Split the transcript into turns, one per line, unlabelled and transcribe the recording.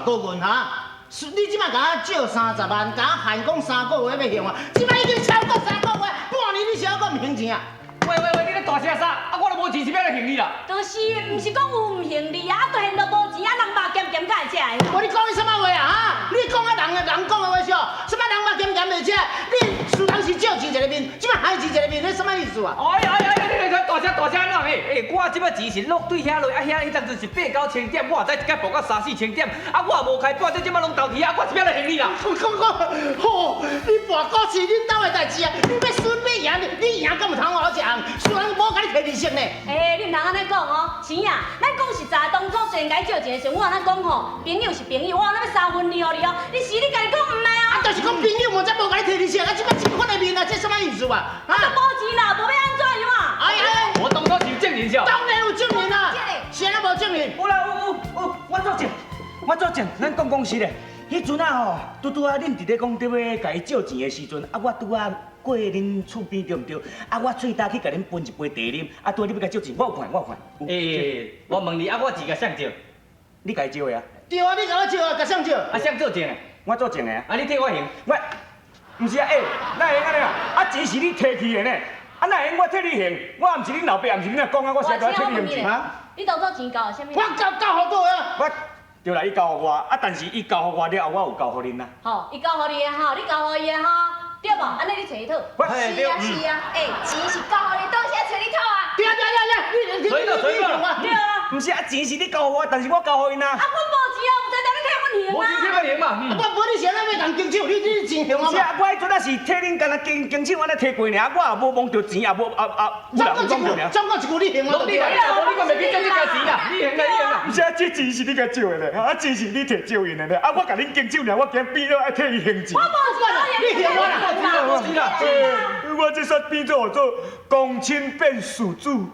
顾问哈，你即摆甲我借30万，甲我限讲3个月要还我，即摆已经超过3个月，半年你是还阁唔还钱啊？
喂，你咧大声啥？啊，我都无钱是要来还你啦。
就是，唔是讲有唔还你啊，都现到无钱啊，人肉咸咸才会食的。
我你讲你什么话啊？哈，你讲啊人讲的话少，什么人肉咸咸袂食？你输人是借钱一个面，即摆还钱一个面，你什么意思啊？
你大声啷个？我即摆钱是落对遐落，啊遐迄阵子是8、9千点，我再一届报到3、4千点，啊我也无开半，即摆拢投机啊，我是要来还你啦。
好，你博股市恁兜的代志啊，你要输要赢，你赢敢有通好食？输人无甲你提利息呢。
你唔通安尼讲哦，钱啊，咱讲实在，当初虽然甲你借钱的时候，我安尼讲吼，朋友是朋友，我安尼要3分利互你哦，你是你家己讲唔来啊？
就是讲朋友，我才无甲你提利息，啊，即摆这款的面啊，这什么意思啊？
啊，都无钱啦，无要安怎样啊？
哎呀，
我当初是有证人是哦。
当然有证人啦，谁啊无证人？
有啦，有，我作证，咱讲实嘞。迄阵啊吼，拄啊，恁伫咧讲伫要甲伊借钱的时阵，啊，我拄啊过恁厝边对毋对？啊，我喙焦去甲恁分一杯茶啉，啊，拄啊你要甲借钱，我有看。我问你，啊，我钱甲谁借？你家借的啊？
对啊，你甲我借啊，甲谁借？
啊，谁做证的？我做证的啊。啊，你替我还？毋是啊，哪会安尼啊？啊，钱是你摕去的呢？啊，哪会我替你还？我也毋是恁老爸，也毋是恁阿公啊，我谁甲替你还钱啊？
你当初钱交啊？啥物？
我交互倒啊！
我对啦，伊交互我，啊，但是伊交互我了后，我有交互恁啦。
吼，伊交互你的吼，你交互伊的吼，对无？安尼你找伊讨。是啊，钱是交互你，当时找你讨啊。
对，
你
对啊。
毋是啊，钱是你交互我，但是我交互因啊。
啊，阮无钱啊，有在你替阮还啊。
无钱替我还嘛？
我你是安尼要共经手，你钱还我
是啊，我迄阵啊是替恁干那经手安尼摕过尔，我也无摸着钱，也无有人讲着尔。
总共一句你还我。
你讲袂记这件事，你赢啦！
不是啊，这钱是你甲借的咧，啊，钱是你摕借因的咧，啊，我甲恁经手尔，我惊变了爱替伊还钱。
我无钱，
你嫌我啦，
我知啦。
我这煞变做公亲变事主。